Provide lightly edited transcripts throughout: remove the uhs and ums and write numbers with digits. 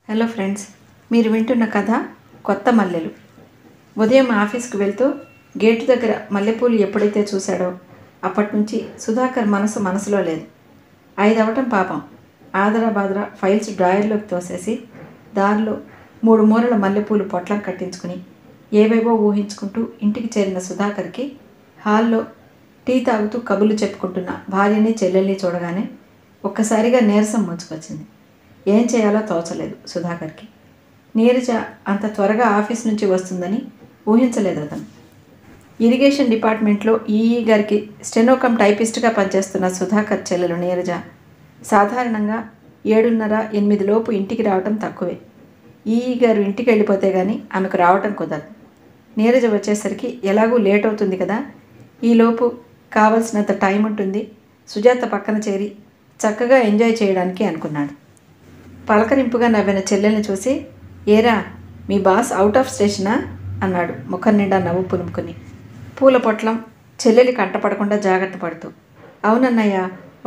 Hello friends, మీరు వింటున్న కథ కొత్త మల్లెలు. ఉదయం ఆఫీస్కి వెళ్తూ గేటు దగ్గర మల్లెపూలు ఎప్పుడైతే చూశాడో అప్పటి నుంచి సుధాకర్ మనసులో లేదు. 5 అవటం పాపం. ఆదరాబాదరా ఫైల్స్ డ్రాయర్లోకి తోసేసి దారిలో 3 మూరల మల్లెపూలు పొట్లం కట్టించుకుని ఏవేవో ఊహించుకుంటూ ఇంటికి చేరిన సుధాకర్కి హాల్లో టీ తాగుతూ కబుర్లు చెప్పుకుంటున్న భార్యని చెల్లెల్ని చూడగానే ఒక్కసారిగా నీరసం ముంచుకొచ్చింది. ఏం చేయాలో తోచలేదు సుధాకర్కి. నీరజ అంత త్వరగా ఆఫీస్ నుంచి వస్తుందని ఊహించలేదు అతను. ఇరిగేషన్ డిపార్ట్మెంట్లో ఈఈ గారికి స్టెనోకం టైపిస్ట్గా పనిచేస్తున్న సుధాకర్ చెల్లెలు నీరజ సాధారణంగా 7:30-8 లోపు ఇంటికి రావటం తక్కువే. ఈఈ గారు ఇంటికి వెళ్ళిపోతే కానీ ఆమెకు రావటం కుదరదు. నీరజ వచ్చేసరికి ఎలాగూ లేట్ అవుతుంది కదా, ఈలోపు కావలసినంత టైం ఉంటుంది, సుజాత పక్కన చేరి చక్కగా ఎంజాయ్ చేయడానికి అనుకున్నాడు. పలకరింపుగా నవ్విన చెల్లెల్ని చూసి, ఏరా మీ బాస్ అవుట్ ఆఫ్ స్టేషనా అన్నాడు ముఖం నిండా నవ్వు పులుముకుని. పూల పొట్లం చెల్లెలి కంటపడకుండా జాగ్రత్త పడుతూ. అవునన్నయ్య,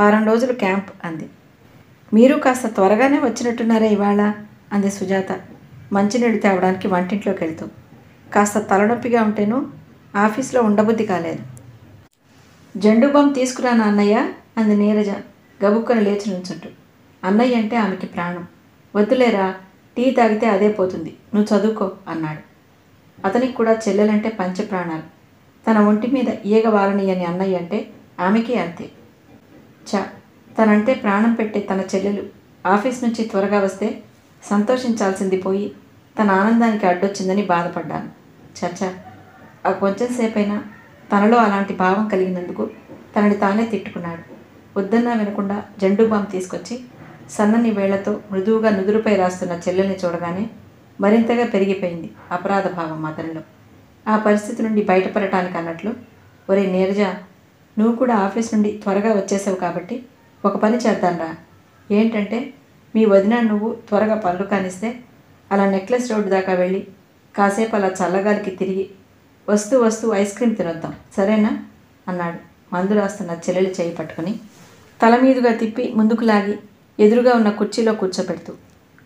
వారం రోజులు క్యాంప్ అంది. మీరు కాస్త త్వరగానే వచ్చినట్టున్నారే ఇవాళ అంది సుజాత మంచినీళ్ళు తేవడానికి వంటింట్లోకి వెళ్తూ. కాస్త తలనొప్పిగా ఉంటేను ఆఫీస్లో ఉండబుద్ధి కాలేదు. జెండుబామ్ తీసుకురానా అన్నయ్య అంది నీరజ గబుక్కను లేచి నుంచుంటూ. అన్నయ్య అంటే ఆమెకి ప్రాణం. వద్దులేరా, టీ తాగితే అదే పోతుంది, నువ్వు చదువుకో అన్నాడు. అతనికి కూడా చెల్లెలంటే పంచప్రాణాలు. తన ఒంటి మీద ఈగ వాలనీయని అన్నయ్య అంటే ఆమెకి అంతే. తనంటే ప్రాణం పెట్టే తన చెల్లెలు ఆఫీస్ నుంచి త్వరగా వస్తే సంతోషించాల్సింది పోయి తన ఆనందానికి అడ్డొచ్చిందని బాధపడ్డాను. చచ్చా, ఆ కొంచెం సేపైనా తనలో అలాంటి భావం కలిగినందుకు తనని తానే తిట్టుకున్నాడు. వద్దన్నా వినకుండా జెండుబామ్ తీసుకొచ్చి సన్నని వేళ్లతో మృదువుగా నుదురుపై రాస్తున్న చెల్లెల్ని చూడగానే మరింతగా పెరిగిపోయింది అపరాధ భావం అతనిలో. ఆ పరిస్థితి నుండి బయటపడటానికి అన్నట్లు, ఒరే నీరజ, నువ్వు కూడా ఆఫీస్ నుండి త్వరగా వచ్చేసావు కాబట్టి ఒక పని చేద్దాంరా. ఏంటంటే, మీ వదిన నువ్వు త్వరగా పనులు కానిస్తే అలా నెక్లెస్ రోడ్డు దాకా వెళ్ళి కాసేపు అలా చల్లగాలికి తిరిగి వస్తూ ఐస్ క్రీమ్ తినొద్దాం, సరేనా అన్నాడు మందు రాస్తున్న చెల్లెలి చేయి పట్టుకుని తల మీదుగా తిప్పి ముందుకు లాగి ఎదురుగా ఉన్న కుర్చీలో కూర్చోపెడుతూ.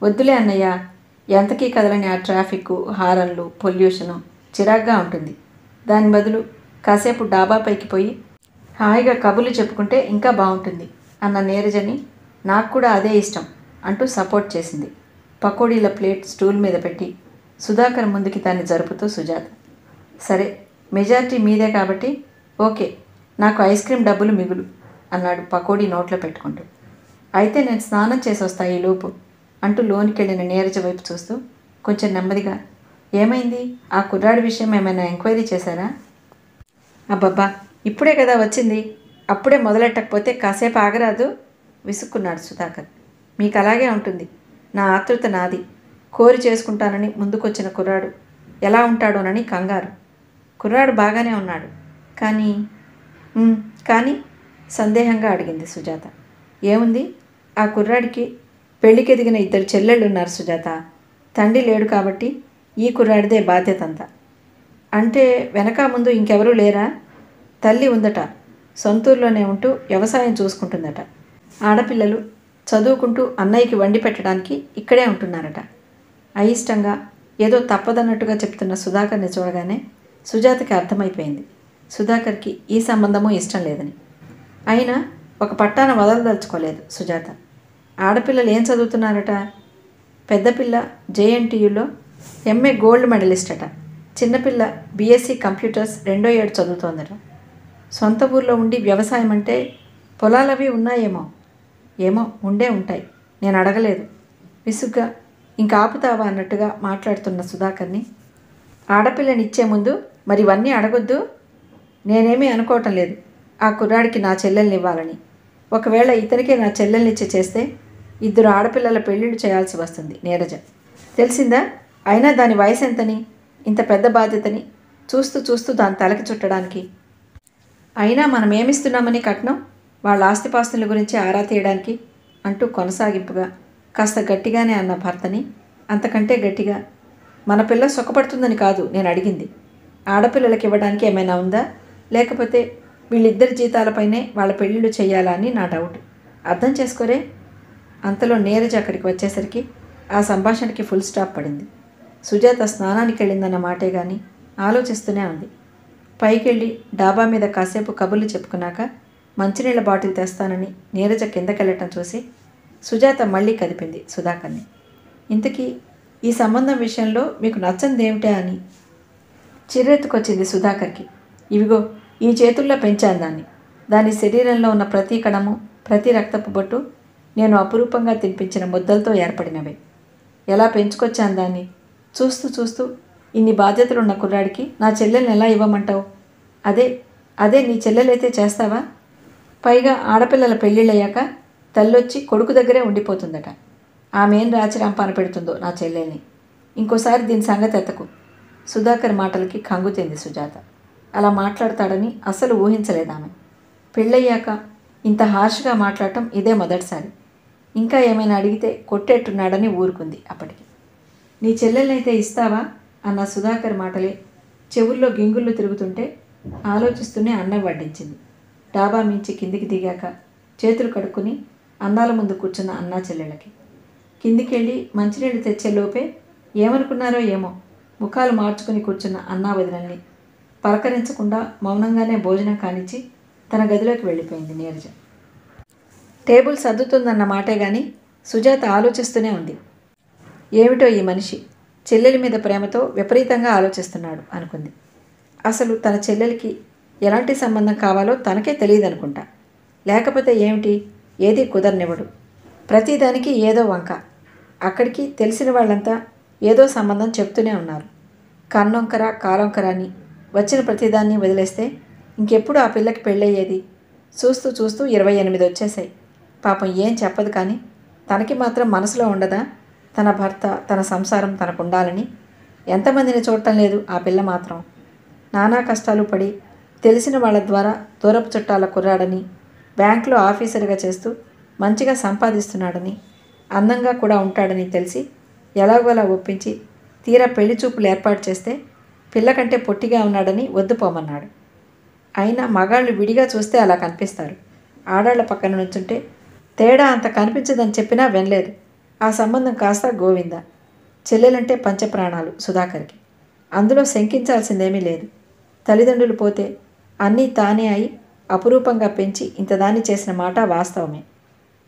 వద్దులే అన్నయ్య, ఎంతకీ కదలని ఆ ట్రాఫిక్, హారన్లు, పొల్యూషను చిరాగ్గా ఉంటుంది. దాని బదులు కాసేపు డాబా పైకి పోయి హాయిగా కబుర్లు చెప్పుకుంటే ఇంకా బాగుంటుంది అన్న నీరజని నాకు కూడా అదే ఇష్టం అంటూ సపోర్ట్ చేసింది. పకోడీల ప్లేట్ స్టూల్ మీద పెట్టి సుధాకర్ ముందుకి దాన్ని జరుపుతూ సుజాత. సరే, మెజారిటీ మీదే కాబట్టి ఓకే, నాకు ఐస్ క్రీమ్ డబ్బులు మిగులు అన్నాడు పకోడీ నోట్లో పెట్టుకుంటూ. అయితే నేను స్నానం చేసి వస్తా ఈలోపు అంటూ లోనికెళ్ళిన నీరజ వైపు చూస్తూ కొంచెం నెమ్మదిగా, ఏమైంది, ఆ కుర్రాడి విషయం ఏమైనా ఎంక్వైరీ చేశారా? అబ్బబ్బా, ఇప్పుడే కదా వచ్చింది, అప్పుడే మొదలెట్టకపోతే కాసేపు ఆగరాదు విసుక్కున్నాడు సుధాకర్. మీకు అలాగే ఉంటుంది, నా ఆతృత నాది. కోరి చేసుకుంటానని ముందుకొచ్చిన కుర్రాడు ఎలా ఉంటాడోనని కంగారు. కుర్రాడు బాగానే ఉన్నాడు కానీ సందేహంగా అడిగింది సుజాత. ఏముంది, ఆ కుర్రాడికి పెళ్లికి ఎదిగిన 2 చెల్లెళ్ళు ఉన్నారు సుజాత. తండ్రి లేడు కాబట్టి ఈ కుర్రాడిదే బాధ్యత అంతా. అంటే వెనక ముందు ఇంకెవరూ లేరా? తల్లి ఉందట, సొంతూరులోనే ఉంటూ వ్యవసాయం చూసుకుంటుందట. ఆడపిల్లలు చదువుకుంటూ అన్నయ్యకి వండి పెట్టడానికి ఇక్కడే ఉంటున్నారట. అయిష్టంగా ఏదో తప్పదన్నట్టుగా చెప్తున్న సుధాకర్ని చూడగానే సుజాతకి అర్థమైపోయింది సుధాకర్కి ఈ సంబంధము ఇష్టం లేదని. అయినా ఒక పట్టాన వదలదలుచుకోలేదు సుజాత. ఆడపిల్లలు ఏం చదువుతున్నారట? పెద్దపిల్ల జేఎన్టీయులో ఎంఏ గోల్డ్ మెడలిస్ట్ అట. చిన్నపిల్ల బీఎస్సీ కంప్యూటర్స్ 2వ ఏడు చదువుతోందట. సొంత ఊర్లో ఉండి వ్యవసాయం అంటే పొలాలవి ఉన్నాయేమో. ఏమో, ఉండే ఉంటాయి, నేను అడగలేదు విసుగ్గా. ఇంకా ఆపుతావా అన్నట్టుగా మాట్లాడుతున్న సుధాకర్ని, ఆడపిల్లనిచ్చే ముందు మరి ఇవన్నీ అడగొద్దు. నేనేమీ అనుకోవటం లేదు ఆ కుర్రాడికి నా చెల్లెల్ని ఇవ్వాలని. ఒకవేళ ఇతనికే నా చెల్లెల్నిచ్చి చేస్తే 2 ఆడపిల్లల పెళ్ళిళ్ళు చేయాల్సి వస్తుంది నీరజ, తెలిసిందా? అయినా దాని వయసు ఎంతని, ఇంత పెద్ద బాధ్యతని చూస్తూ దాని తలకి చుట్టడానికి. అయినా మనం ఏమిస్తున్నామని కట్నం, వాళ్ళ ఆస్తిపాస్తుల గురించి ఆరా తీయడానికి అంటూ కొనసాగింపుగా కాస్త గట్టిగానే అన్న భర్తని అంతకంటే గట్టిగా, మన పిల్ల సుఖపడుతుందని కాదు నేను అడిగింది, ఆడపిల్లలకి ఇవ్వడానికి ఏమైనా ఉందా, లేకపోతే వీళ్ళిద్దరి జీతాలపైనే వాళ్ళ పెళ్ళిళ్ళు చేయాలా అని నా డౌట్. అర్థం చేసుకోరే. అంతలో నీరజ అక్కడికి వచ్చేసరికి ఆ సంభాషణకి ఫుల్ స్టాప్ పడింది. సుజాత స్నానానికి వెళ్ళిందన్న మాటే కానీ ఆలోచిస్తూనే ఉంది. పైకెళ్ళి డాబా మీద కాసేపు కబుర్లు చెప్పుకున్నాక మంచినీళ్ళ బాటిల్ తెస్తానని నీరజ కిందకెళ్ళటం చూసి సుజాత మళ్ళీ కదిపింది సుధాకర్ని. ఇంతకీ ఈ సంబంధం విషయంలో మీకు నచ్చందేమిటా అని చిర్రెత్తుకొచ్చింది సుధాకర్కి. ఇవిగో ఈ చేతుల్లో పెంచాను దాన్ని. దాని శరీరంలో ఉన్న ప్రతి కణము, ప్రతి రక్తపు బొట్టు నేను అపురూపంగా తినిపించిన ముద్దలతో ఏర్పడినవే. ఎలా పెంచుకొచ్చాను దాన్ని. చూస్తూ చూస్తూ ఇన్ని బాధ్యతలున్న కుర్రాడికి నా చెల్లెల్ని ఎలా ఇవ్వమంటావు? అదే నీ చెల్లెలైతే చేస్తావా? పైగా ఆడపిల్లల పెళ్ళిళ్ళయ్యాక తల్లొచ్చి కొడుకు దగ్గరే ఉండిపోతుందట. ఆమె ఏం రాచిరాంపాన పెడుతుందో నా చెల్లెల్ని. ఇంకోసారి దీని సంగతి ఎత్తకు. సుధాకర్ మాటలకి కంగుతింది సుజాత. అలా మాట్లాడతాడని అస్సలు ఊహించలేదామె. పెళ్ళయ్యాక ఇంత హార్ష్గా మాట్లాడటం ఇదే మొదటిసారి. ఇంకా ఏమైనా అడిగితే కొట్టేట్టున్నాడని ఊరుకుంది అప్పటికి. నీ చెల్లెలనైతే ఇస్తావా అన్న సుధాకర్ మాటలే చెవుల్లో గింగుళ్ళు తిరుగుతుంటే ఆలోచిస్తూనే అన్నం వడ్డించింది. డాబా మించి కిందికి దిగాక చేతులు కడుక్కుని అన్నాల ముందు కూర్చున్న అన్నా చెల్లెళ్ళకి. కిందికెళ్ళి మంచినీళ్ళు తెచ్చేలోపే ఏమనుకున్నారో ఏమో ముఖాలు మార్చుకుని కూర్చున్న అన్నా వదినల్ని పలకరించకుండా మౌనంగానే భోజనం కానిచ్చి తన గదిలోకి వెళ్ళిపోయింది నీరజ. టేబుల్ సర్దుతుందన్న మాటే గాని సుజాత ఆలోచిస్తూనే ఉంది. ఏమిటో ఈ మనిషి చెల్లెలి మీద ప్రేమతో విపరీతంగా ఆలోచిస్తున్నాడు అనుకుంది. అసలు తన చెల్లెలికి ఎలాంటి సంబంధం కావాలో తనకే తెలియదనుకుంటా. లేకపోతే ఏమిటి, ఏది కుదరనివ్వడు. ప్రతిదానికి ఏదో వంక. అక్కడికి తెలిసిన వాళ్ళంతా ఏదో సంబంధం చెప్తూనే ఉన్నారు. కన్నొంకర కాలొంకర అని వచ్చిన ప్రతిదాన్ని వదిలేస్తే ఇంకెప్పుడు ఆ పిల్లకి పెళ్ళయ్యేది? చూస్తూ చూస్తూ 28 వచ్చేసాయి. పాపం ఏం చెప్పదు కానీ తనకి మాత్రం మనసులో ఉండదా తన భర్త, తన సంసారం తనకుండాలని? ఎంతమందిని చూడటం లేదు ఆ పిల్ల మాత్రం. నానా కష్టాలు పడి తెలిసిన వాళ్ళ ద్వారా దూరపు చుట్టాల కుర్రాడని, బ్యాంకులో ఆఫీసర్గా చేస్తూ మంచిగా సంపాదిస్తున్నాడని, అందంగా కూడా ఉంటాడని తెలిసి ఎలాగోలా ఒప్పించి తీరా పెళ్లి చూపులు ఏర్పాటు చేస్తే పిల్లకంటే పొట్టిగా ఉన్నాడని వద్దుపోమన్నాడు. అయినా మగాళ్ళు విడిగా చూస్తే అలా కనిపిస్తారు. ఆడాళ్ల పక్కన నుంచుంటే తేడా అంత కనిపించదని చెప్పినా వినలేదు. ఆ సంబంధం కాస్త గోవింద. చెల్లెలంటే పంచప్రాణాలు సుధాకర్కి. అందులో శంకించాల్సిందేమీ లేదు. తల్లిదండ్రులు పోతే అన్నీ తానే అయి అపురూపంగా పెంచి ఇంతదాన్ని చేసిన మాట వాస్తవమే.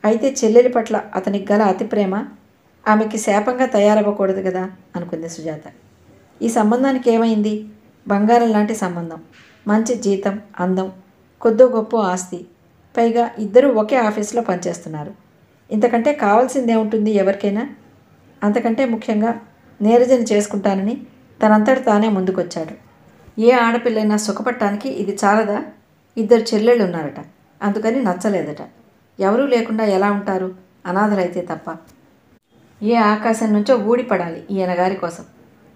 అయితే చెల్లెలి పట్ల అతనికి గల అతి ప్రేమ ఆమెకి శాపంగా తయారవ్వకూడదు కదా అనుకుంది సుజాత. ఈ సంబంధానికి ఏమైంది? బంగారం లాంటి సంబంధం. మంచి జీతం, అందం, కొద్దో గొప్ప ఆస్తి. పైగా ఇద్దరూ ఒకే ఆఫీసులో పనిచేస్తున్నారు. ఇంతకంటే కావాల్సిందేముంటుంది ఎవరికైనా? అంతకంటే ముఖ్యంగా నీరజని చేసుకుంటానని తనంతట తానే ముందుకొచ్చాడు. ఏ ఆడపిల్లైనా సుఖపట్టానికి ఇది చాలదా? 2 చెల్లెళ్ళు ఉన్నారట. అందుకని నచ్చలేదట. ఎవరూ లేకుండా ఎలా ఉంటారు అనాథలైతే తప్ప? ఏ ఆకాశం నుంచో ఊడిపడాలి ఈయనగారి కోసం.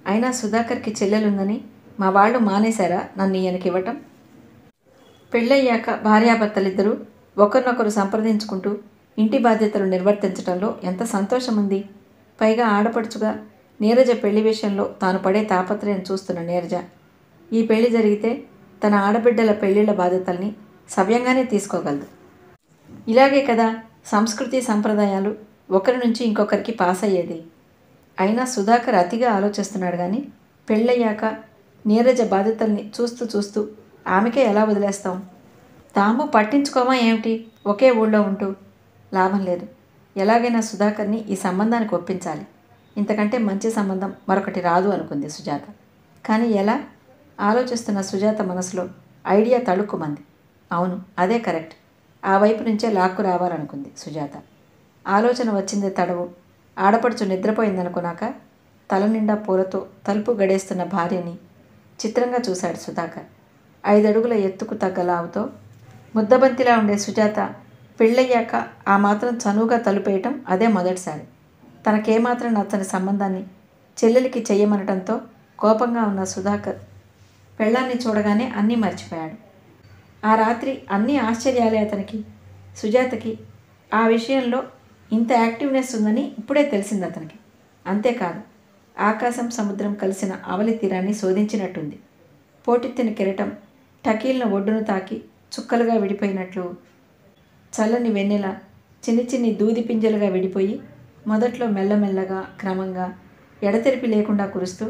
అయినా సుధాకర్కి చెల్లెలుందని మా వాళ్ళు మానేశారా నన్ను ఈయనకివ్వటం? పెళ్ళయ్యాక భార్యాభర్తలిద్దరూ ఒకరినొకరు సంప్రదించుకుంటూ ఇంటి బాధ్యతలు నిర్వర్తించడంలో ఎంత సంతోషం ఉంది. పైగా ఆడపడుచుగా నీరజ పెళ్లి విషయంలో తాను పడే తాపత్రయం చూస్తున్న నీరజ ఈ పెళ్లి జరిగితే తన ఆడబిడ్డల పెళ్లిళ్ల బాధ్యతల్ని సవ్యంగానే తీసుకోగలదు. ఇలాగే కదా సంస్కృతి సంప్రదాయాలు ఒకరి నుంచి ఇంకొకరికి పాస్ అయ్యేది. అయినా సుధాకర్ అతిగా ఆలోచిస్తున్నాడు కానీ పెళ్ళయ్యాక నీరజ బాధ్యతల్ని చూస్తూ చూస్తూ ఆమెకే ఎలా వదిలేస్తాం? తాము పట్టించుకోమా ఏమిటి ఒకే ఊళ్ళో ఉంటూ? లాభం లేదు. ఎలాగైనా సుధాకర్ని ఈ సంబంధానికి ఒప్పించాలి. ఇంతకంటే మంచి సంబంధం మరొకటి రాదు అనుకుంది సుజాత. కానీ ఎలా? ఆలోచిస్తున్న సుజాత మనసులో ఐడియా తళుక్కుమంది. అవును, అదే కరెక్ట్. ఆ వైపు నుంచే లాక్కు రావాలనుకుంది సుజాత. ఆలోచన వచ్చిందే తడవు. ఆడపడుచు నిద్రపోయిందనుకున్నాక తల నిండా పూలతో తలుపు గడేస్తున్న భార్యని చిత్రంగా చూశాడు సుధాకర్. 5 అడుగుల ఎత్తుకు తగ్గ లావుతో ముద్దబంతిలా ఉండే సుజాత పెళ్ళయ్యాక ఆ మాత్రం చనువుగా తలుపేయటం అదే మొదటిసారి. తనకేమాత్రం నచ్చని సంబంధాన్ని చెల్లెలికి చెయ్యమనటంతో కోపంగా ఉన్న సుధాకర్ పెళ్ళాన్ని చూడగానే అన్నీ మర్చిపోయాడు. ఆ రాత్రి అన్ని ఆశ్చర్యాలే అతనికి. సుజాతకి ఆ విషయంలో ఇంత యాక్టివ్నెస్ ఉందని ఇప్పుడే తెలిసింది అతనికి. అంతేకాదు, ఆకాశం సముద్రం కలిసిన అవలి తీరాన్ని శోధించినట్టుంది. పోటెత్తిన కెరటం టకీల్న ఒడ్డును తాకి చుక్కలుగా విడిపోయినట్లు చల్లని వెన్నెల చిన్ని చిన్ని దూది పింజలుగా విడిపోయి మొదట్లో మెల్లమెల్లగా క్రమంగా ఎడతెరిపి లేకుండా కురుస్తూ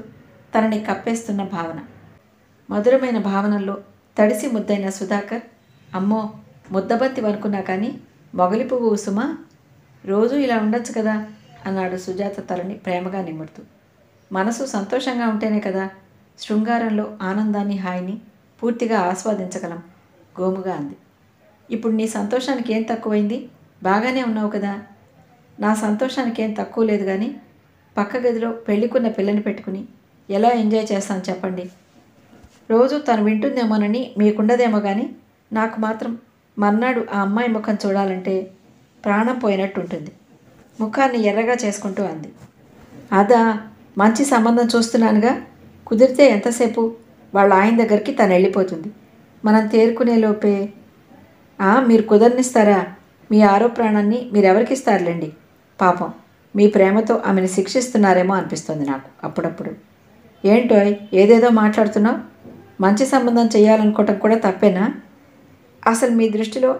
తనని కప్పేస్తున్న భావన. మధురమైన భావనల్లో తడిసి ముద్దైన సుధాకర్, అమ్మో ముద్దబంతి వనుకున్నా కానీ మొగలి పువ్వు సుమా, రోజూ ఇలా ఉండొచ్చు కదా అన్నాడు సుజాత తలని ప్రేమగా నిమురుతూ. మనసు సంతోషంగా ఉంటేనే కదా శృంగారంలో ఆనందాన్ని హాయిని పూర్తిగా ఆస్వాదించగలం, గోముగా అంది. ఇప్పుడు నీ సంతోషానికి ఏం తక్కువైంది? బాగానే ఉన్నావు కదా. నా సంతోషానికి ఏం తక్కువ లేదు కానీ పక్క గదిలో పెళ్ళికున్న పిల్లని పెట్టుకుని ఎలా ఎంజాయ్ చేస్తాను చెప్పండి. రోజు తను వింటుందేమోనని మీకుండదేమో కానీ నాకు మాత్రం మర్నాడు ఆ అమ్మాయి ముఖం చూడాలంటే ప్రాణం పోయినట్టు ఉంటుంది. ముఖాన్ని ఎర్రగా చేసుకుంటూ అంది. అదా, మంచి సంబంధం చూస్తున్నానుగా, కుదిరితే ఎంతసేపు వాళ్ళ ఆయన దగ్గరికి తను వెళ్ళిపోతుంది. మనం తేరుకునే లోపే. మీరు కుదరనిస్తారా? మీ ఆరో ప్రాణాన్ని మీరెవరికిస్తారులేండి. పాపం మీ ప్రేమతో ఆమెను శిక్షిస్తున్నారేమో అనిపిస్తుంది నాకు అప్పుడప్పుడు. ఏంటోయ్ ఏదేదో మాట్లాడుతున్నావు? మంచి సంబంధం చేయాలనుకోవటం కూడా తప్పేనా? అసలు మీ దృష్టిలో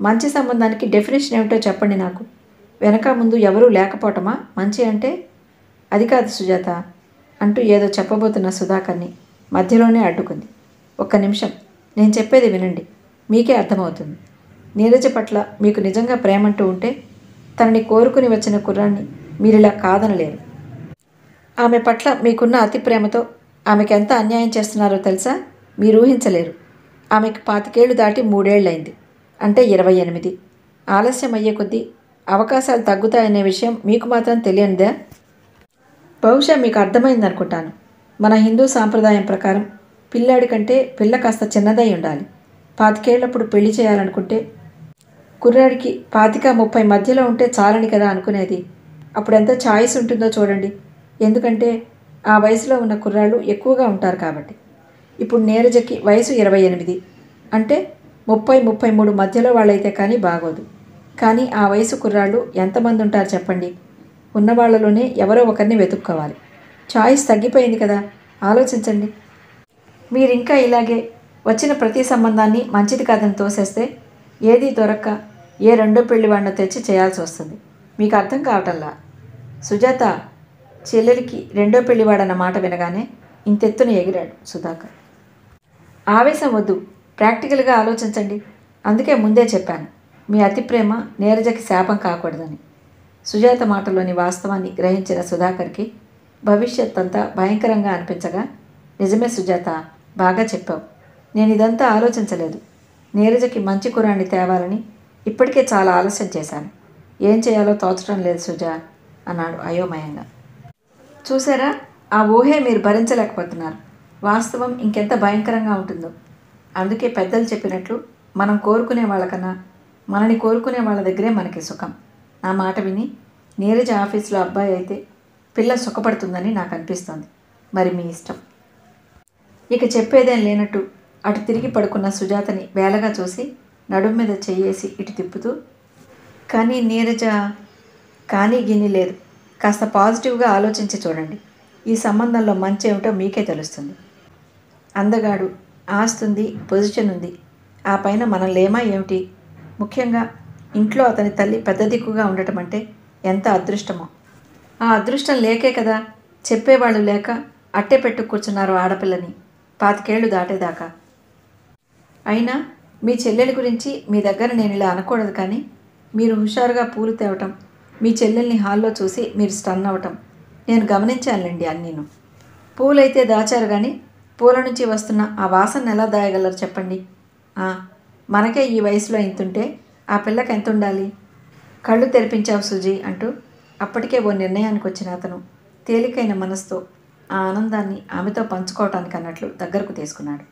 మంచి సంబంధానికి డెఫినేషన్ ఏమిటో చెప్పండి నాకు. వెనక ముందు ఎవరూ లేకపోవటమా మంచి అంటే? అది కాదు సుజాత అంటూ ఏదో చెప్పబోతున్న సుధాకర్ని మధ్యలోనే అడ్డుకుంది. ఒక్క నిమిషం, నేను చెప్పేది వినండి, మీకే అర్థమవుతుంది. నీరజ పట్ల మీకు నిజంగా ప్రేమంటూ ఉంటే తనని కోరుకుని వచ్చిన కుర్రాన్ని మీరిలా కాదనలేరు. ఆమె పట్ల మీకున్న అతి ప్రేమతో ఆమెకు ఎంత అన్యాయం చేస్తున్నారో తెలుసా? మీరు ఊహించలేరు. ఆమెకు 25 దాటి 3 ఏళ్ళైంది, అంటే 28. ఆలస్యం అయ్యే కొద్దీ అవకాశాలు తగ్గుతాయనే విషయం మీకు మాత్రం తెలియనిదా? బహుశా మీకు అర్థమైందనుకుంటాను. మన హిందూ సాంప్రదాయం ప్రకారం పిల్లాడి కంటే పిల్ల కాస్త చిన్నదై ఉండాలి. 25 ఏళ్ళప్పుడు పెళ్లి చేయాలనుకుంటే కుర్రాడికి 25-30 మధ్యలో ఉంటే చాలని కదా అనుకునేది. అప్పుడు ఎంత ఛాయిస్ ఉంటుందో చూడండి. ఎందుకంటే ఆ వయసులో ఉన్న కుర్రాళ్ళు ఎక్కువగా ఉంటారు కాబట్టి. ఇప్పుడు నీరజకి వయసు 28, అంటే 30-33 మధ్యలో వాళ్ళైతే కానీ బాగోదు. కానీ ఆ వయసు కుర్రాళ్ళు ఎంతమంది ఉంటారు చెప్పండి? ఉన్నవాళ్లలోనే ఎవరో ఒకరిని వెతుక్కోవాలి. ఛాయిస్ తగ్గిపోయింది కదా, ఆలోచించండి. మీరింకా ఇలాగే వచ్చిన ప్రతి సంబంధాన్ని మంచిది కాదని తోసేస్తే ఏదీ దొరక్క ఏ రెండో పెళ్లి వాడినో తెచ్చి చేయాల్సి వస్తుంది. మీకు అర్థం కావటంలా. సుజాత, చెల్లెలికి రెండో పెళ్లివాడన్న మాట వినగానే ఇంతెత్తున ఎగిరాడు సుధాకర్. ఆవేశం వద్దు, ప్రాక్టికల్గా ఆలోచించండి. అందుకే ముందే చెప్పాను, మీ అతి ప్రేమ నీరజకి శాపం కాకూడదని. సుజాత మాటలోని వాస్తవాన్ని గ్రహించిన సుధాకర్కి భవిష్యత్ అంతా భయంకరంగా అనిపించగా, నిజమే సుజాత, బాగా చెప్పావు. నేను ఇదంతా ఆలోచించలేదు. నీరజకి మంచి కురాన్ని తేవాలని ఇప్పటికే చాలా ఆలస్యం చేశాను. ఏం చేయాలో తోచడం లేదు సుజా అన్నాడు అయోమయంగా. చూసారా, ఆ ఊహే మీరు భరించలేకపోతున్నారు. వాస్తవం ఇంకెంత భయంకరంగా ఉంటుందో. అందుకే పెద్దలు చెప్పినట్లు మనం కోరుకునే వాళ్ళకన్నా మనని కోరుకునే వాళ్ళ దగ్గరే మనకి సుఖం. నా మాట విని నీరజ ఆఫీసులో అబ్బాయి అయితే పిల్ల సుఖపడుతుందని నాకు అనిపిస్తోంది. మరి మీ ఇష్టం. ఇక చెప్పేదేం లేనట్టు అటు తిరిగి పడుకున్న సుజాతని వేలగా చూసి నడుం మీద చెయ్యేసి ఇటు తిప్పుతూ, కానీ నీరజ, కానీ గిన్ని లేదు. కాస్త పాజిటివ్గా ఆలోచించి చూడండి. ఈ సంబంధంలో మంచి ఏమిటో మీకే తెలుస్తుంది. అందగాడు, ఆస్తుంది, పొజిషన్ ఉంది. ఆ పైన మనం లేమా ఏమిటి? ముఖ్యంగా ఇంట్లో అతని తల్లి పెద్ద దిక్కుగా ఉండటం అంటే ఎంత అదృష్టమో. ఆ అదృష్టం లేకే కదా చెప్పేవాళ్ళు లేక అట్టే పెట్టు కూర్చున్నారు ఆడపిల్లని 25 ఏళ్ళు దాటేదాకా. అయినా మీ చెల్లెలి గురించి మీ దగ్గర నేను ఇలా అనకూడదు, కానీ మీరు హుషారుగా పూలు తేవటం, మీ చెల్లెల్ని హాల్లో చూసి మీరు స్టన్ అవ్వటం నేను గమనించానులేండి అన్నీను. పూలైతే దాచారు కానీ పూల నుంచి వస్తున్న ఆ వాసన ఎలా దాయగలరు చెప్పండి? మనకే ఈ వయసులో ఇంతుంటే ఆ పిల్లకి ఎంత ఉండాలి? కళ్ళు తెరిపించావు సుజీ అంటూ అప్పటికే ఓ నిర్ణయానికి వచ్చిన అతను తేలికైన మనసుతో ఆ ఆనందాన్ని ఆమెతో పంచుకోవటానికి అన్నట్లు దగ్గరకు తీసుకున్నాడు.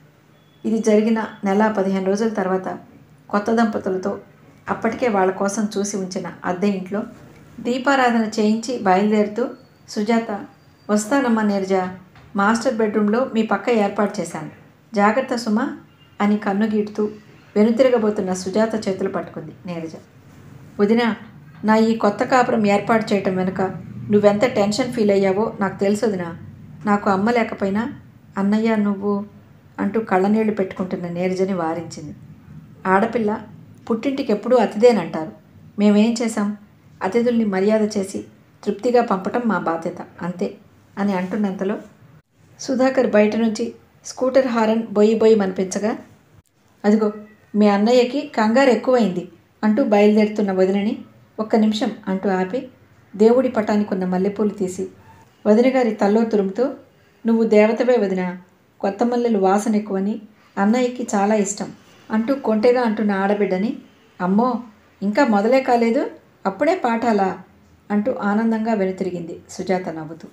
ఇది జరిగిన నెల 15 రోజుల తర్వాత కొత్త దంపతులతో అప్పటికే వాళ్ళ కోసం చూసి ఉంచిన అద్దె ఇంట్లో దీపారాధన చేయించి బయలుదేరుతూ, సుజాత, వస్తానమ్మా నీరజ, మాస్టర్ బెడ్రూమ్లో మీ పక్క ఏర్పాటు చేశాను, జాగ్రత్త సుమా అని కన్నుగీటుతూ వెనుతిరగబోతున్న సుజాత చేతులు పట్టుకుంది నీరజ. వదినా, నా ఈ కొత్త కాపురం ఏర్పాటు చేయటం వెనుక నువ్వెంత టెన్షన్ ఫీల్ అయ్యావో నాకు తెలుసు వదినా. నాకు అమ్మ లేకపోయినా అన్నయ్య నువ్వు అంటూ కళ్ళనీళ్లు పెట్టుకుంటున్న నీరజని వారించింది. ఆడపిల్ల పుట్టింటికి ఎప్పుడూ అతిథేనంటారు. మేమేం చేశాం? అతిథుల్ని మర్యాద చేసి తృప్తిగా పంపటం మా బాధ్యత అంతే అని అంటున్నంతలో సుధాకర్ బయట నుంచి స్కూటర్ హారన్ బొయ్యి మనిపించగా, అదిగో మీ అన్నయ్యకి కంగారు ఎక్కువైంది అంటూ బయలుదేరుతున్న వదినని ఒక్క నిమిషం అంటూ ఆపి దేవుడి పటానికి ఉన్న మల్లెపూలు తీసి వదినగారి తల్లో తురుముతూ, నువ్వు దేవతవే వదిన, కొత్త మల్లెలు వాసన ఎక్కువని అన్నయ్యకి చాలా ఇష్టం అంటూ కొంటెగా అంటున్న ఆడబిడ్డని, అమ్మో ఇంకా మొదలే కాలేదు అప్పుడే పాఠాలా అంటూ ఆనందంగా వెనుతిరిగింది సుజాత నవ్వుతూ.